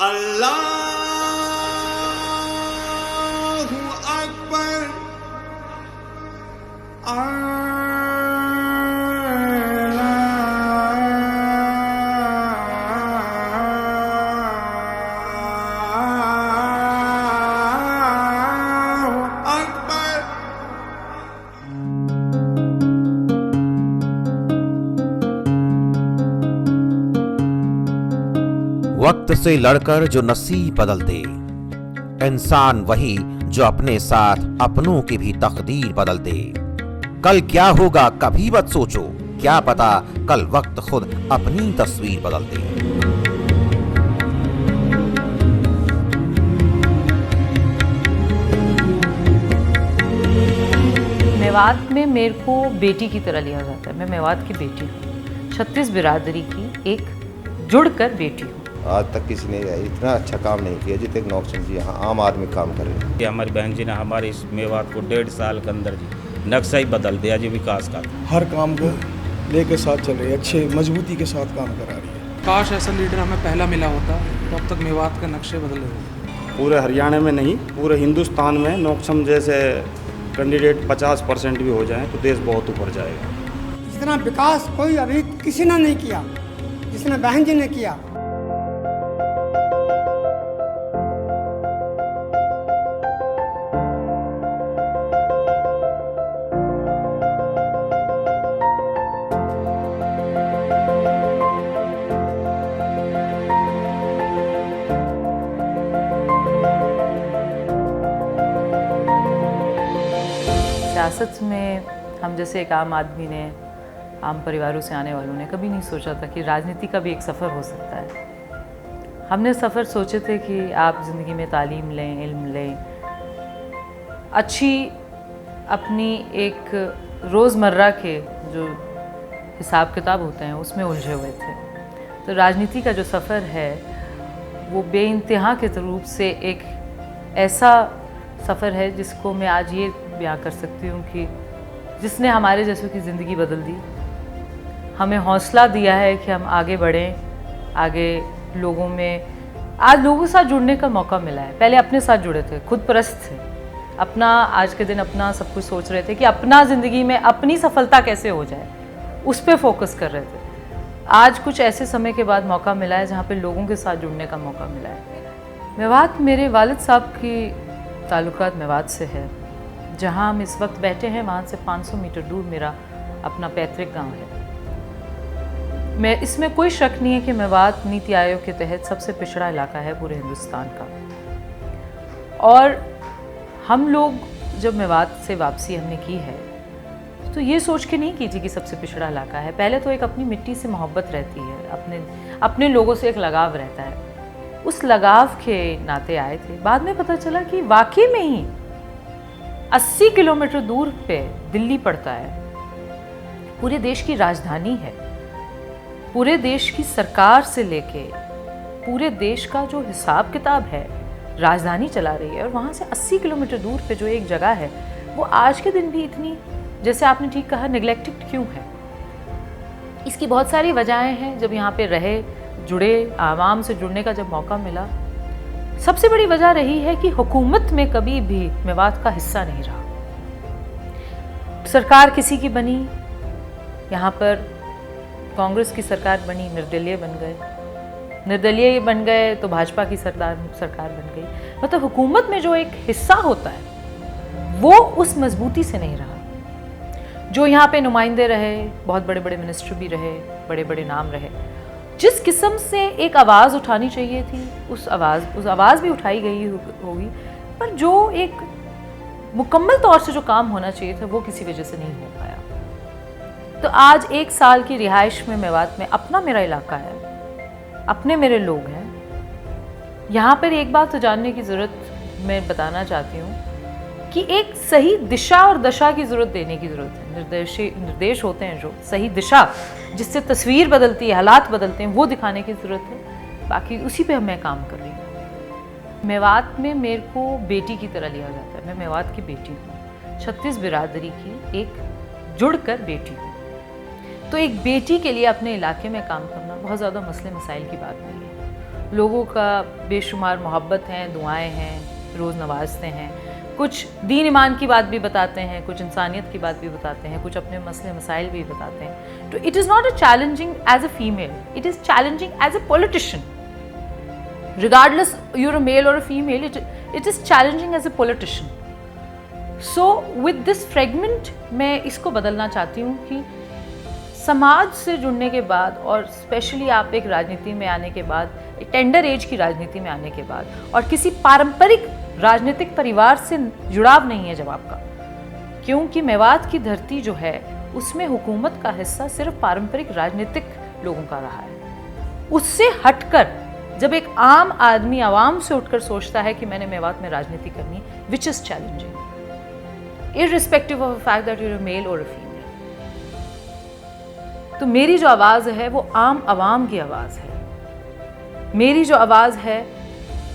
अल्लाहु अकबर। अल्लाहु अकबर। वक्त से लड़कर जो नसीब बदल दे, इंसान वही जो अपने साथ अपनों की भी तकदीर बदल दे। कल क्या होगा कभी मत सोचो, क्या पता कल वक्त खुद अपनी तस्वीर बदल दे। मेवात में मेरे को बेटी की तरह लिया जाता है। मैं मेवात की बेटी हूँ, 36 बिरादरी की एक जुड़कर बेटी हूँ। आज तक किसी ने इतना अच्छा काम नहीं किया जितने नौकचंद जी यहाँ आम आदमी काम कर रहे हैं। कि हमारी बहन जी ने हमारे इस मेवात को 1.5 साल के अंदर जी नक्शा ही बदल दिया जी विकास का। हर काम को लेके साथ चल रही है, अच्छे मजबूती के साथ काम करा रही है। काश ऐसा लीडर हमें पहला मिला होता तो अब तक मेवात के नक्शे बदले होते। पूरे हरियाणा में नहीं, पूरे हिंदुस्तान में नौकसम जैसे कैंडिडेट 50% भी हो जाए तो देश बहुत ऊपर जाएगा। जितना विकास कोई अभी किसी ने नहीं किया जितना बहन जी ने किया। सियासत में हम जैसे एक आम आदमी ने, आम परिवारों से आने वालों ने कभी नहीं सोचा था कि राजनीति का भी एक सफ़र हो सकता है। हमने सफ़र सोचे थे कि आप ज़िंदगी में तालीम लें, इल्म लें, अच्छी अपनी एक रोज़मर्रा के जो हिसाब किताब होते हैं उसमें उलझे हुए थे। तो राजनीति का जो सफ़र है वो बेइंतहा के रूप से एक ऐसा सफ़र है जिसको मैं आज ये बयां कर सकती हूँ कि जिसने हमारे जैसों की ज़िंदगी बदल दी, हमें हौसला दिया है कि हम आगे बढ़ें, आगे लोगों में आज लोगों के साथ जुड़ने का मौका मिला है। पहले अपने साथ जुड़े थे, खुद परस्त थे, अपना आज के दिन अपना सब कुछ सोच रहे थे कि अपना ज़िंदगी में अपनी सफलता कैसे हो जाए, उस पर फोकस कर रहे थे। आज कुछ ऐसे समय के बाद मौका मिला है जहाँ पे लोगों के साथ जुड़ने का मौका मिला है। मेवात मेरे वालिद साहब की ताल्लुकात मेवात से है। जहाँ हम इस वक्त बैठे हैं वहाँ से 500 मीटर दूर मेरा अपना पैतृक गांव है। मैं इसमें कोई शक नहीं है कि मेवात नीति आयोग के तहत सबसे पिछड़ा इलाका है पूरे हिंदुस्तान का। और हम लोग जब मेवात से वापसी हमने की है तो ये सोच के नहीं की थी कि सबसे पिछड़ा इलाका है। पहले तो एक अपनी मिट्टी से मोहब्बत रहती है, अपने लोगों से एक लगाव रहता है, उस लगाव के नाते आए थे। बाद में पता चला कि वाकई में ही 80 किलोमीटर दूर पे दिल्ली पड़ता है, पूरे देश की राजधानी है, पूरे देश की सरकार से लेके पूरे देश का जो हिसाब किताब है राजधानी चला रही है। और वहाँ से 80 किलोमीटर दूर पे जो एक जगह है वो आज के दिन भी इतनी, जैसे आपने ठीक कहा, नेग्लेक्टेड क्यों है? इसकी बहुत सारी वजहें हैं। जब यहाँ पे रहे, जुड़े, आवाम से जुड़ने का जब मौका मिला, सबसे बड़ी वजह रही है कि हुकूमत में कभी भी मेवात का हिस्सा नहीं रहा। सरकार किसी की बनी, यहाँ पर कांग्रेस की सरकार बनी, निर्दलीय बन गए, निर्दलीय बन गए तो भाजपा की सरकार बन गई। मतलब हुकूमत में जो एक हिस्सा होता है वो उस मजबूती से नहीं रहा। जो यहाँ पे नुमाइंदे रहे, बहुत बड़े बड़े मिनिस्टर भी रहे, बड़े बड़े नाम रहे, जिस किस्म से एक आवाज़ उठानी चाहिए थी उस आवाज़ भी उठाई गई होगी, पर जो एक मुकम्मल तौर से जो काम होना चाहिए था वो किसी वजह से नहीं हो पाया। तो आज 1 साल की रिहाइश में मेवात में अपना मेरा इलाका है, अपने मेरे लोग हैं। यहाँ पर एक बात तो जानने की ज़रूरत मैं बताना चाहती हूँ कि एक सही दिशा और दशा की ज़रूरत देने की ज़रूरत है। निर्देश होते हैं जो सही दिशा, जिससे तस्वीर बदलती है, हालात बदलते हैं, वो दिखाने की ज़रूरत है। बाकी उसी पे मैं काम कर रही हूँ। मेवात में मेरे को बेटी की तरह लिया जाता है। मैं मेवात की बेटी हूँ, 36 बिरादरी की एक जुड़कर बेटी हूँ। तो एक बेटी के लिए अपने इलाके में काम करना बहुत ज़्यादा मसले मसाइल की बात नहीं है। लोगों का बेशुमार मोहब्बत हैं, दुआएं हैं, रोज़ नवाजते हैं, कुछ दीन ईमान की बात भी बताते हैं, कुछ इंसानियत की बात भी बताते हैं, कुछ अपने मसले मसाइल भी बताते हैं। तो it is not a challenging as a female, it is challenging as a politician. Regardless you're a male or a female, it is challenging as a politician. So with this fragment मैं इसको बदलना चाहती हूँ कि समाज से जुड़ने के बाद और स्पेशली आप एक राजनीति में आने के बाद, एक टेंडर एज की राजनीति में आने के बाद और किसी पारंपरिक राजनीतिक परिवार से जुड़ाव नहीं है जब आपका, क्योंकि मेवात की धरती जो है उसमें हुकूमत का हिस्सा सिर्फ पारंपरिक राजनीतिक लोगों का रहा है। उससे हटकर जब एक आम आदमी आवाम से उठकर सोचता है कि मैंने मेवात में राजनीति करनी, which is challenging irrespective of the fact that you are a male और अ फीमेल। तो मेरी जो आवाज़ है वो आम आवाम की आवाज़ है, मेरी जो आवाज़ है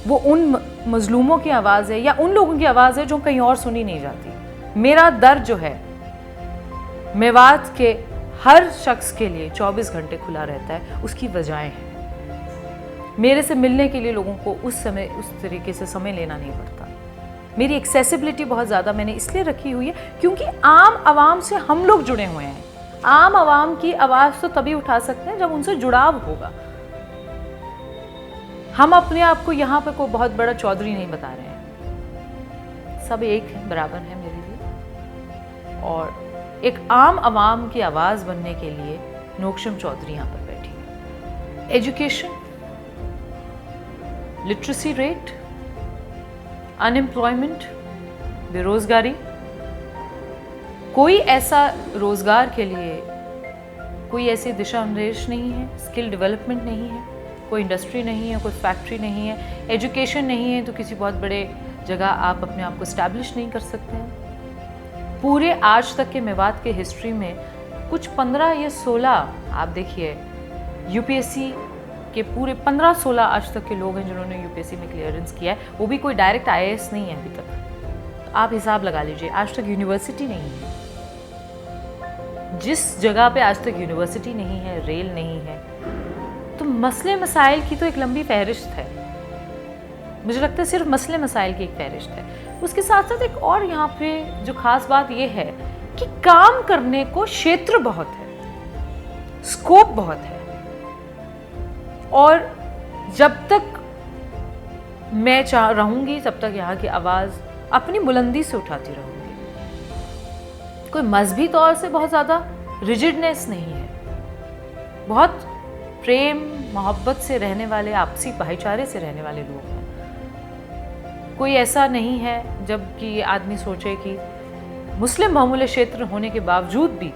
वो उन मजलूमों की आवाज़ है या उन लोगों की आवाज़ है जो कहीं और सुनी नहीं जाती। मेरा दर जो है मेवात के हर शख्स के लिए 24 घंटे खुला रहता है, उसकी वजहें हैं। मेरे से मिलने के लिए लोगों को उस तरीके से समय लेना नहीं पड़ता। मेरी एक्सेसिबिलिटी बहुत ज़्यादा मैंने इसलिए रखी हुई है क्योंकि आम आवाम से हम लोग जुड़े हुए हैं। आम आवाम की आवाज़ तो तभी उठा सकते हैं जब उनसे जुड़ाव होगा। हम अपने आप को यहाँ पे कोई बहुत बड़ा चौधरी नहीं बता रहे हैं, सब एक हैं, बराबर हैं मेरे लिए। और एक आम आवाम की आवाज़ बनने के लिए नोकशम चौधरी यहाँ पर बैठी है। एजुकेशन, लिटरेसी रेट, अनएम्प्लॉयमेंट, बेरोज़गारी, कोई ऐसा रोज़गार के लिए कोई ऐसी दिशा निर्देश नहीं है, स्किल डेवलपमेंट नहीं है, कोई इंडस्ट्री नहीं है, कोई फैक्ट्री नहीं है, एजुकेशन नहीं है, तो किसी बहुत बड़े जगह आप अपने आप को इस्टेब्लिश नहीं कर सकते हैं। पूरे आज तक के मेवात के हिस्ट्री में कुछ 15 या 16 आप देखिए यूपीएससी के पूरे 15-16 आज तक के लोग हैं जिन्होंने यूपीएससी में क्लियरेंस किया है, वो भी कोई डायरेक्ट आईएएस नहीं है अभी तक। तो आप हिसाब लगा लीजिए, आज तक यूनिवर्सिटी नहीं है। जिस जगह पे आज तक यूनिवर्सिटी नहीं है, रेल नहीं है, तो मसले मसाइल की तो एक लंबी फहरिस्त है। मुझे लगता है सिर्फ मसले मसाइल की एक फहरिस्त है। उसके साथ साथ एक और यहाँ पे जो खास बात ये है कि काम करने को क्षेत्र बहुत है, स्कोप बहुत है, और जब तक मैं रहूंगी तब तक यहाँ की आवाज़ अपनी बुलंदी से उठाती रहूंगी। कोई मजहबी तौर से बहुत ज़्यादा रिजिडनेस नहीं है, बहुत प्रेम मोहब्बत से रहने वाले, आपसी भाईचारे से रहने वाले लोग हैं। कोई ऐसा नहीं है जबकि ये आदमी सोचे कि मुस्लिम बहुमूल्य क्षेत्र होने के बावजूद भी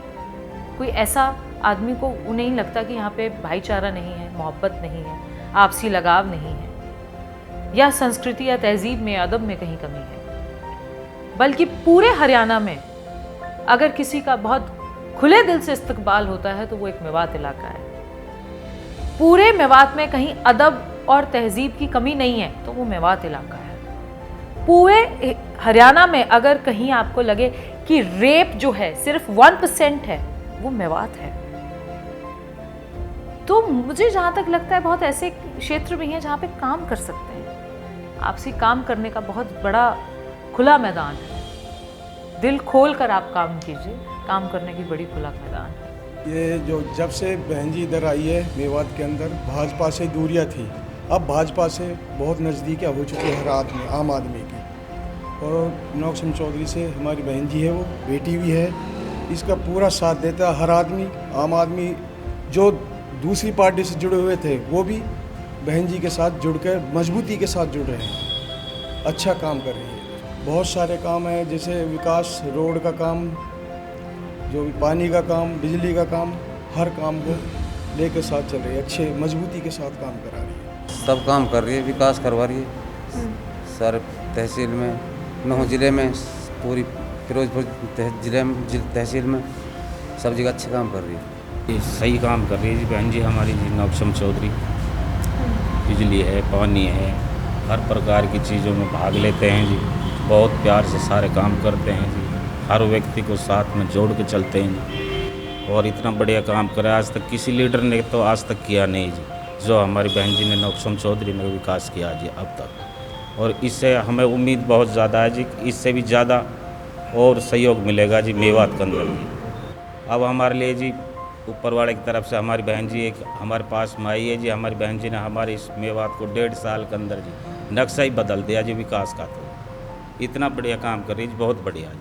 कोई ऐसा आदमी को नहीं लगता कि यहाँ पे भाईचारा नहीं है, मोहब्बत नहीं है, आपसी लगाव नहीं है, या संस्कृति या तहजीब में, अदब में कहीं कमी है। बल्कि पूरे हरियाणा में अगर किसी का बहुत खुले दिल से इस्तकबाल होता है तो वो एक मेवात इलाका है। पूरे मेवात में कहीं अदब और तहजीब की कमी नहीं है तो वो मेवात इलाका है। पूरे हरियाणा में अगर कहीं आपको लगे कि रेप जो है सिर्फ 1% है, वो मेवात है। तो मुझे जहाँ तक लगता है बहुत ऐसे क्षेत्र भी हैं जहाँ पे काम कर सकते हैं। आपसी काम करने का बहुत बड़ा खुला मैदान है, दिल खोल कर आप काम कीजिए, काम करने की बड़ी खुला मैदान है। ये जो जब से बहन जी इधर आई है मेवात के अंदर, भाजपा से दूरियां थी, अब भाजपा से बहुत नज़दीकियाँ हो चुकी है हर आदमी, आम आदमी की। और नौकशम चौधरी से हमारी बहन जी है, वो बेटी भी है, इसका पूरा साथ देता है हर आदमी। आम आदमी जो दूसरी पार्टी से जुड़े हुए थे वो भी बहन जी के साथ जुड़कर मजबूती के साथ जुड़ रहे हैं, अच्छा काम कर रही है। बहुत सारे काम हैं, जैसे विकास, रोड का काम, जो पानी का काम, बिजली का काम, हर काम को लेकर साथ चल रही है, अच्छे मजबूती के साथ काम करा रही है। सब काम कर रही है, विकास करवा रही है सारे तहसील में, 9 ज़िले में, पूरी फिरोजपुर तहसील में सब जगह अच्छे काम कर रही है। ये सही काम कर रही है जी बहन जी हमारी जी नौकशम चौधरी। बिजली है, पानी है, हर प्रकार की चीज़ों में भाग लेते हैं जी, बहुत प्यार से सारे काम करते हैं जी, हर व्यक्ति को साथ में जोड़ के चलते हैं जी। और इतना बढ़िया काम करा आज तक किसी लीडर ने तो आज तक किया नहीं जी, जो हमारी बहन जी ने नौक्षम चौधरी ने विकास किया जी अब तक, और इससे हमें उम्मीद बहुत ज़्यादा है जी, इससे भी ज़्यादा और सहयोग मिलेगा जी मेवात के अंदर जी। अब हमारे लिए जी ऊपर वाले की तरफ से हमारी बहन जी एक हमारे पास में आई है जी। हमारी बहन जी ने हमारे इस मेवात को 1.5 साल के अंदर जी नक्शा ही बदल दिया जी विकास का। तो इतना बढ़िया काम कर रही है, बहुत बढ़िया जी।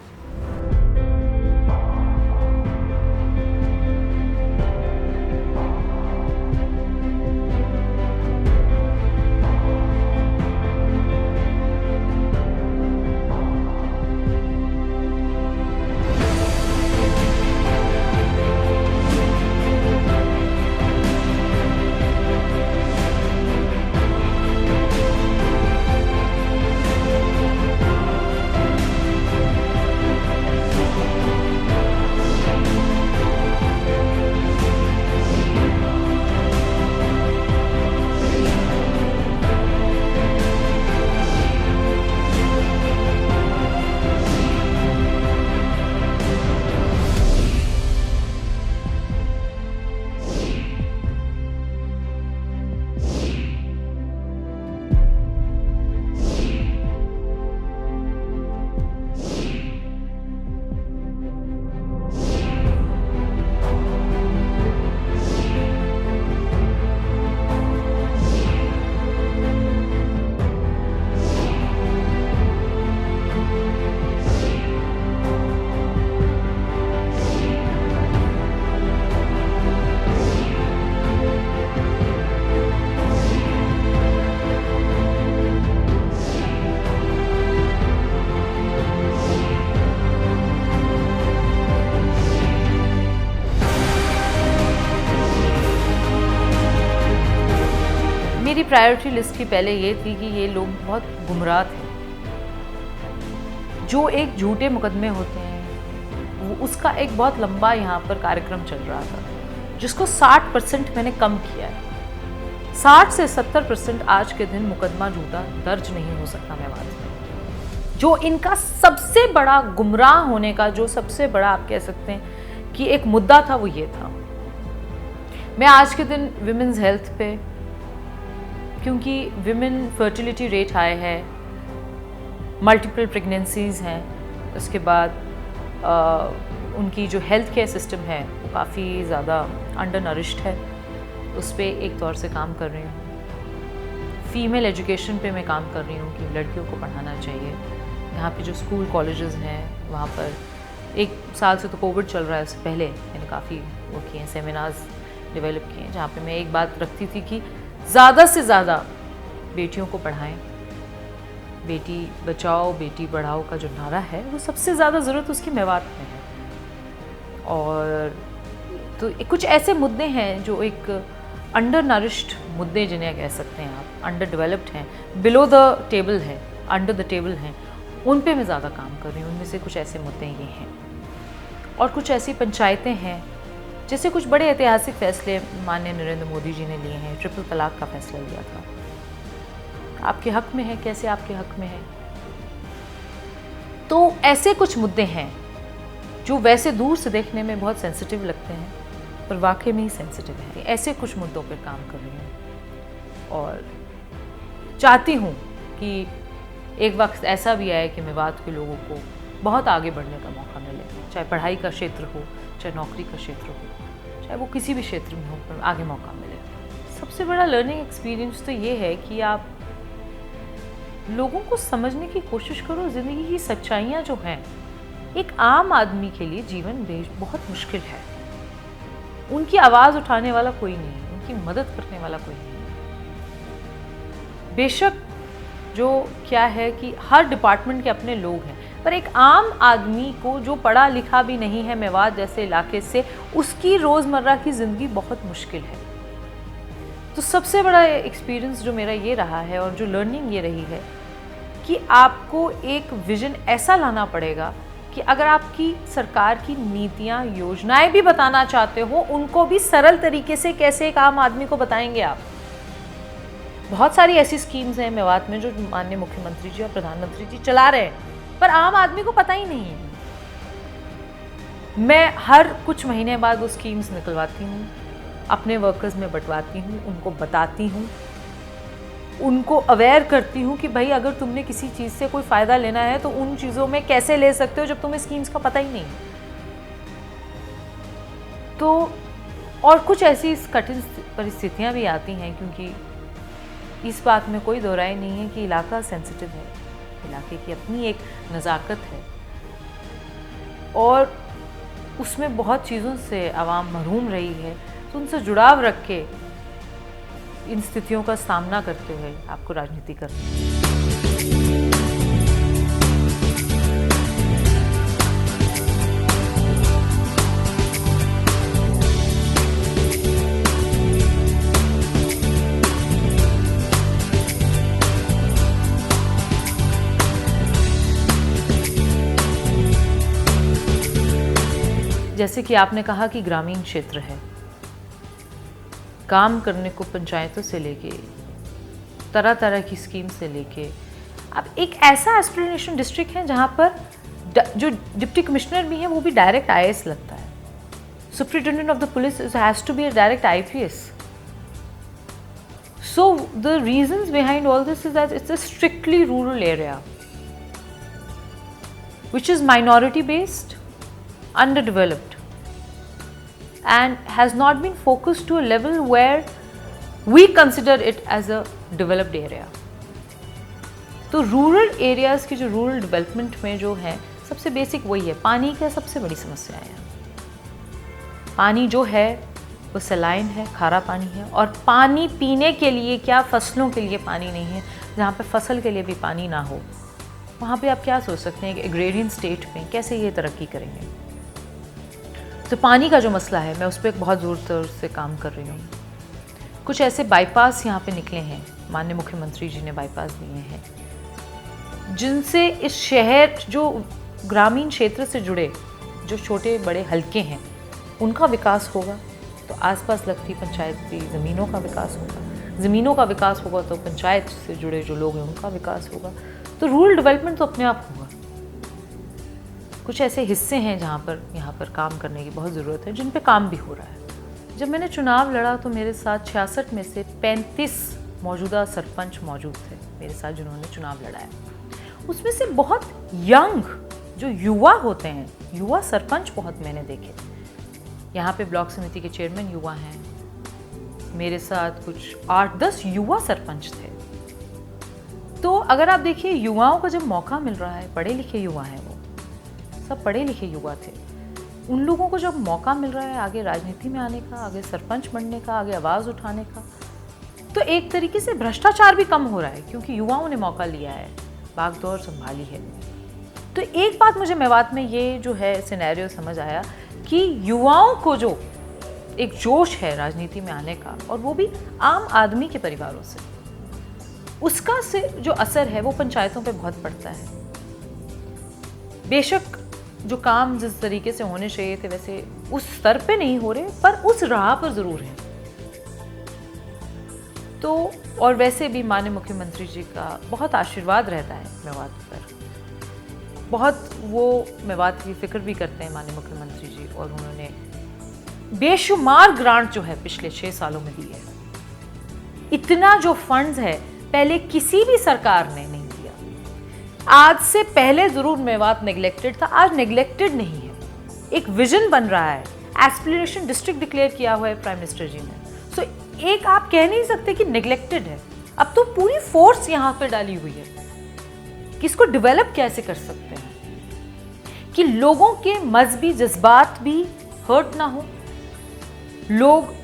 मेरी प्रायोरिटी लिस्ट की पहले ये थी कि ये लोग बहुत गुमराह थे। जो एक झूठे मुकदमे होते हैं वो उसका एक बहुत लंबा यहाँ पर कार्यक्रम चल रहा था, जिसको 60% मैंने कम किया है। 60 से 70% आज के दिन मुकदमा झूठा दर्ज नहीं हो सकता मेवात में। जो इनका सबसे बड़ा गुमराह होने का जो सबसे बड़ा आप कह सकते हैं कि एक मुद्दा था, वो ये था। मैं आज के दिन विमेंस हेल्थ पे, क्योंकि विमेन फर्टिलिटी रेट हाई है, मल्टीपल प्रेगनेंसीज़ हैं, उसके बाद उनकी जो हेल्थ केयर सिस्टम है वो काफ़ी ज़्यादा अंडर नरिश्ड है, उस पर एक तौर से काम कर रही हूँ। फ़ीमेल एजुकेशन पे मैं काम कर रही हूँ कि लड़कियों को पढ़ाना चाहिए। यहाँ पे जो स्कूल कॉलेजेस हैं वहाँ पर 1 साल से तो कोविड चल रहा है, उससे पहले मैंने काफ़ी वो किए हैं, सेमिनार्स डेवलप किए हैं, जहाँ पे मैं एक बात रखती थी कि ज़्यादा से ज़्यादा बेटियों को पढ़ाएं। बेटी बचाओ बेटी पढ़ाओ का जो नारा है वो सबसे ज़्यादा ज़रूरत उसकी मेवात में है। और तो कुछ ऐसे मुद्दे हैं जो एक अंडर नरिश्ड मुद्दे जिन्हें कह सकते हैं आप, अंडर डेवलप्ड हैं, बिलो द टेबल है, अंडर द टेबल हैं, उन पे मैं ज़्यादा काम कर रही हूँ। उनमें से कुछ ऐसे मुद्दे ये हैं। और कुछ ऐसी पंचायतें हैं, जैसे कुछ बड़े ऐतिहासिक फैसले माननीय नरेंद्र मोदी जी ने लिए हैं। ट्रिपल तलाक का फैसला लिया था, आपके हक में है, कैसे आपके हक में है। तो ऐसे कुछ मुद्दे हैं जो वैसे दूर से देखने में बहुत सेंसिटिव लगते हैं, पर वाकई में ही सेंसिटिव है। ऐसे कुछ मुद्दों पर काम कर रही हूँ और चाहती हूँ कि एक वक्त ऐसा भी आए कि मेवात के लोगों को बहुत आगे बढ़ने का मौका मिले, चाहे पढ़ाई का क्षेत्र हो, चाहे नौकरी का क्षेत्र हो, चाहे वो किसी भी क्षेत्र में हो, पर आगे मौका मिले। सबसे बड़ा लर्निंग एक्सपीरियंस तो ये है कि आप लोगों को समझने की कोशिश करो। ज़िंदगी की सच्चाइयाँ जो हैं, एक आम आदमी के लिए जीवन बहुत मुश्किल है। उनकी आवाज़ उठाने वाला कोई नहीं है, उनकी मदद करने वाला कोई नहीं है। बेशक जो क्या है कि हर डिपार्टमेंट के अपने लोग हैं, पर एक आम आदमी को जो पढ़ा लिखा भी नहीं है मेवात जैसे इलाके से, उसकी रोज़मर्रा की ज़िंदगी बहुत मुश्किल है। तो सबसे बड़ा एक्सपीरियंस जो मेरा ये रहा है और जो लर्निंग ये रही है कि आपको एक विज़न ऐसा लाना पड़ेगा कि अगर आपकी सरकार की नीतियाँ योजनाएं भी बताना चाहते हो, उनको भी सरल तरीके से कैसे एक आम आदमी को बताएंगे आप। बहुत सारी ऐसी स्कीम्स हैं मेवात में जो माननीय मुख्यमंत्री जी और प्रधानमंत्री जी चला रहे हैं, पर आम आदमी को पता ही नहीं है। मैं हर कुछ महीने बाद वो स्कीम्स निकलवाती हूँ अपने वर्कर्स में बंटवाती हूँ, उनको बताती हूँ, उनको अवेयर करती हूँ कि भाई अगर तुमने किसी चीज़ से कोई फ़ायदा लेना है तो उन चीज़ों में कैसे ले सकते हो जब तुम्हें स्कीम्स का पता ही नहीं है। तो और कुछ ऐसी कठिन परिस्थितियाँ भी आती हैं, क्योंकि इस बात में कोई दो राय नहीं है कि इलाका सेंसिटिव है, इलाके की अपनी एक नज़ाकत है और उसमें बहुत चीज़ों से आवाम महरूम रही है। तो उनसे जुड़ाव रख के इन स्थितियों का सामना करते हुए आपको राजनीति करनी है। जैसे कि आपने कहा कि ग्रामीण क्षेत्र है, काम करने को पंचायतों से लेके तरह तरह की स्कीम से लेके अब एक ऐसा एस्पिरेशन डिस्ट्रिक्ट है जहाँ पर जो डिप्टी कमिश्नर भी हैं वो भी डायरेक्ट आईएएस लगता है। Superintendent of the police has to be a direct IPS. So the reasons behind all this is that it's a strictly rural area which is minority based, underdeveloped, and has not been focused to a level where we consider it as a developed area. तो rural areas की जो rural development में जो है सबसे basic वही है, पानी की सबसे बड़ी समस्या है। पानी जो है वो सलाइन है, खारा पानी है, और पानी पीने के लिए क्या फसलों के लिए पानी नहीं है। जहाँ पे फसल के लिए भी पानी ना हो वहाँ पे आप क्या सोच सकते हैं कि एग्रेरियन स्टेट में कैसे ये तरक्की करेंगे। तो पानी का जो मसला है मैं उस पर बहुत ज़ोर तौर से काम कर रही हूँ। कुछ ऐसे बाईपास यहाँ पे निकले हैं, माननीय मुख्यमंत्री जी ने बाईपास दिए हैं, जिनसे इस शहर जो ग्रामीण क्षेत्र से जुड़े जो छोटे बड़े हलके हैं उनका विकास होगा तो आसपास लगती पंचायती ज़मीनों का विकास होगा, ज़मीनों का विकास होगा तो पंचायत से जुड़े जो लोग हैं उनका विकास होगा, तो रूरल डेवलपमेंट तो अपने आप होगा। कुछ ऐसे हिस्से हैं जहाँ पर यहाँ पर काम करने की बहुत ज़रूरत है, जिन पे काम भी हो रहा है। जब मैंने चुनाव लड़ा तो मेरे साथ 66 में से 35 मौजूदा सरपंच मौजूद थे मेरे साथ जिन्होंने चुनाव लड़ाया। उसमें से बहुत यंग जो युवा होते हैं, युवा सरपंच बहुत मैंने देखे। यहाँ पे ब्लॉक समिति के चेयरमैन युवा हैं, मेरे साथ कुछ 8-10 युवा सरपंच थे। तो अगर आप देखिए युवाओं को जब मौका मिल रहा है, पढ़े लिखे युवा हैं, वो सब पढ़े लिखे युवा थे, उन लोगों को जब मौका मिल रहा है आगे राजनीति में आने का, आगे सरपंच बनने का, आगे आवाज़ उठाने का, तो एक तरीके से भ्रष्टाचार भी कम हो रहा है क्योंकि युवाओं ने मौका लिया है, भागदौड़ संभाली है। तो एक बात मुझे मेवात में ये जो है सिनेरियो समझ आया कि युवाओं को जो एक जोश है राजनीति में आने का, और वो भी आम आदमी के परिवारों से, उसका से जो असर है वो पंचायतों पे बहुत पड़ता है। बेशक जो काम जिस तरीके से होने चाहिए थे वैसे उस स्तर पे नहीं हो रहे, पर उस राह पर ज़रूर है। तो और वैसे भी माननीय मुख्यमंत्री जी का बहुत आशीर्वाद रहता है मेवात पर, बहुत वो मेवात की फिक्र भी करते हैं माननीय मुख्यमंत्री जी, और उन्होंने बेशुमार ग्रांट जो है पिछले 6 सालों में दी है। इतना जो फंड्स है पहले किसी भी सरकार ने नहीं दिया। आज से पहले ज़रूर मेवात नेग्लेक्टेड था, आज नेग्लेक्टेड नहीं है। एक विजन बन रहा है, एस्पिरेशन डिस्ट्रिक्ट डिक्लेयर किया हुआ है प्राइम मिनिस्टर जी ने। सो एक आप कह नहीं सकते कि नेग्लेक्टेड है, अब तो पूरी फोर्स यहाँ पे डाली हुई है कि इसको डेवलप कैसे कर सकते हैं कि लोगों के मजहबी जज्बात भी हर्ट ना हो, लोग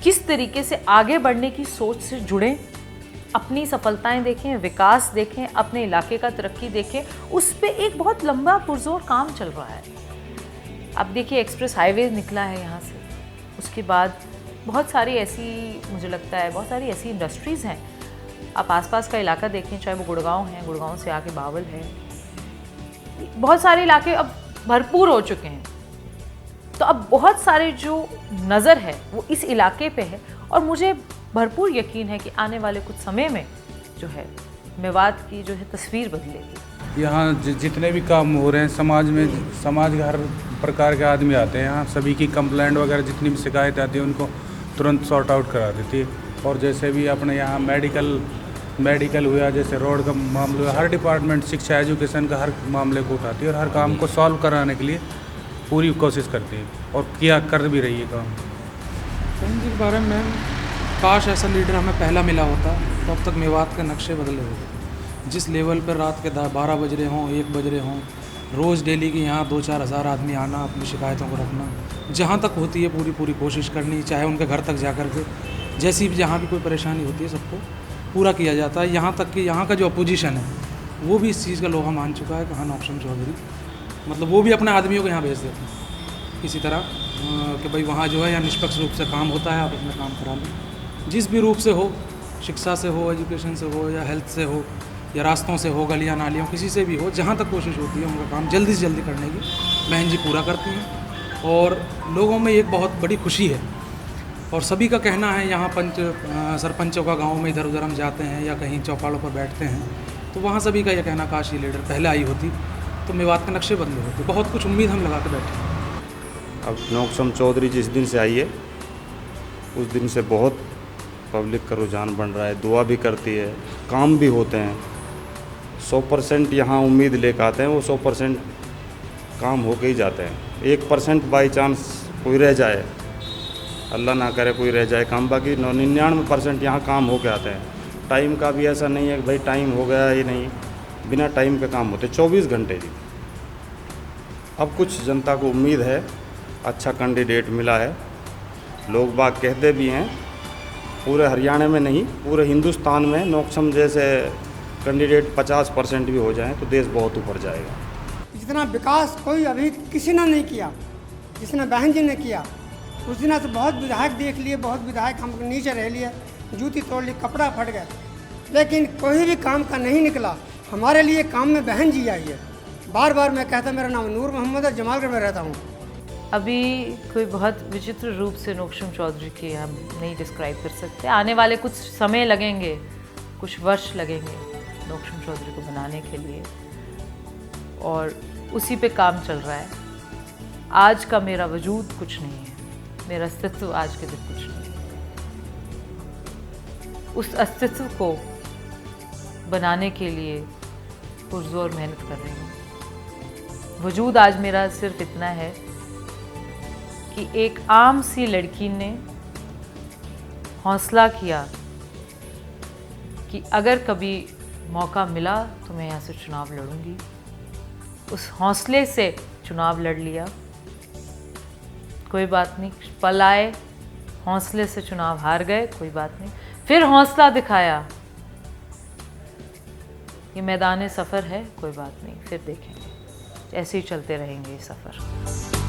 किस तरीके से आगे बढ़ने की सोच से जुड़ें, अपनी सफलताएं देखें, विकास देखें, अपने इलाके का तरक्की देखें। उस पे एक बहुत लंबा पुरजोर काम चल रहा है। अब देखिए एक्सप्रेस हाईवे निकला है यहाँ से, उसके बाद बहुत सारी ऐसी, मुझे लगता है बहुत सारी ऐसी इंडस्ट्रीज़ हैं। आप आसपास का इलाका देखें, चाहे वो गुड़गांव है, गुड़गांव से आके बावल है, बहुत सारे इलाके अब भरपूर हो चुके हैं। तो अब बहुत सारे जो नज़र है वो इस इलाके पे है, और मुझे भरपूर यकीन है कि आने वाले कुछ समय में जो है मेवात की जो है तस्वीर बदलेगी। यहाँ जितने भी काम हो रहे हैं समाज के हर प्रकार के आदमी आते हैं यहाँ, सभी की कंप्लेंट वगैरह जितनी भी शिकायत आती है उनको तुरंत सॉर्ट आउट करा देती है। और जैसे भी अपने यहाँ मेडिकल हुआ, जैसे रोड का मामला हुआ, हर डिपार्टमेंट, शिक्षा एजुकेशन का हर मामले को उठाती है और हर काम को सॉल्व कराने के लिए पूरी कोशिश करती है और कर भी रही है काम। बहन जी के बारे में काश ऐसा लीडर हमें पहला मिला होता तो अब तक मेवात के नक्शे बदले होते। जिस लेवल पर रात के 12 बज रहे हों, 1 बज रहे हों, रोज़ डेली की यहाँ 2-4 हज़ार आदमी आना, अपनी शिकायतों को रखना, जहाँ तक होती है पूरी कोशिश करनी, चाहे उनके घर तक जा कर के जैसी भी जहाँ भी कोई परेशानी होती है सबको पूरा किया जाता है। यहाँ तक कि यहाँ का जो अपोजिशन है वो भी इस चीज़ का लोहा मान चुका है कि हाँ नौक्षम चौधरी मतलब वो भी अपने आदमियों को यहाँ भेज देते हैं इसी तरह कि भाई वहाँ जो है या निष्पक्ष रूप से काम होता है, आप अपना काम करा लें, जिस भी रूप से हो, शिक्षा से हो, एजुकेशन से हो, या हेल्थ से हो, या रास्तों से हो, गलियाँ नालियों, किसी से भी हो, जहाँ तक कोशिश होती है उनका काम जल्दी से जल्दी करने की बहन जी पूरा करती हैं। और लोगों में एक बहुत बड़ी खुशी है और सभी का कहना है, यहाँ सरपंचों का गाँव में इधर उधर हम जाते हैं या कहीं चौपालों पर बैठते हैं तो वहाँ सभी का यह कहना काश ये लीडर पहले आई होती तो मेवात के नक्शे बदले होते। बहुत कुछ उम्मीद हम लगा के बैठे हैं। अब नौक्षम चौधरी जिस दिन से आई है उस दिन से बहुत पब्लिक का रुझान बन रहा है, दुआ भी करती है, काम भी होते हैं। 100% यहाँ उम्मीद लेकर आते हैं, वो 100% काम होके ही जाते हैं। 1% बाई चांस कोई रह जाए, अल्लाह ना करे कोई रह जाए काम, बाकी 99% यहाँ काम होके आते हैं। टाइम का भी ऐसा नहीं है कि भाई टाइम हो गया, ये नहीं, बिना टाइम के काम होते 24 घंटे जी। अब कुछ जनता को उम्मीद है, अच्छा कैंडिडेट मिला है, लोग बाग कहते भी हैं पूरे हरियाणा में नहीं पूरे हिंदुस्तान में नौक्षम जैसे कैंडिडेट 50% भी हो जाएं तो देश बहुत ऊपर जाएगा। जितना विकास कोई अभी किसी ने नहीं किया जिसने बहन जी ने किया। उस दिन तो बहुत विधायक देख लिए, बहुत विधायक हम नीचे रह लिए, जूती तोड़ ली, कपड़ा फट गए, लेकिन कोई भी काम का नहीं निकला। हमारे लिए काम में बहन जी आई है। बार बार मैं कहता, मेरा नाम नूर मोहम्मद है, जमालगढ़ में रहता हूँ। अभी कोई बहुत विचित्र रूप से नौक्षम चौधरी की हम नहीं डिस्क्राइब कर सकते। आने वाले कुछ समय लगेंगे, कुछ वर्ष लगेंगे नौक्षम चौधरी को बनाने के लिए और उसी पे काम चल रहा है। आज का मेरा वजूद कुछ नहीं है, मेरा अस्तित्व आज के दिन कुछ नहीं है। उस अस्तित्व को बनाने के लिए पुरजोर मेहनत कर रही हूँ। वजूद आज मेरा सिर्फ इतना है कि एक आम सी लड़की ने हौसला किया कि अगर कभी मौका मिला तो मैं यहाँ से चुनाव लड़ूंगी। उस हौसले से चुनाव लड़ लिया। कोई बात नहीं, पल आए, हौसले से चुनाव हार गए, कोई बात नहीं, फिर हौसला दिखाया। ये मैदान सफ़र है, कोई बात नहीं, फिर देखेंगे, ऐसे ही चलते रहेंगे ये सफ़र।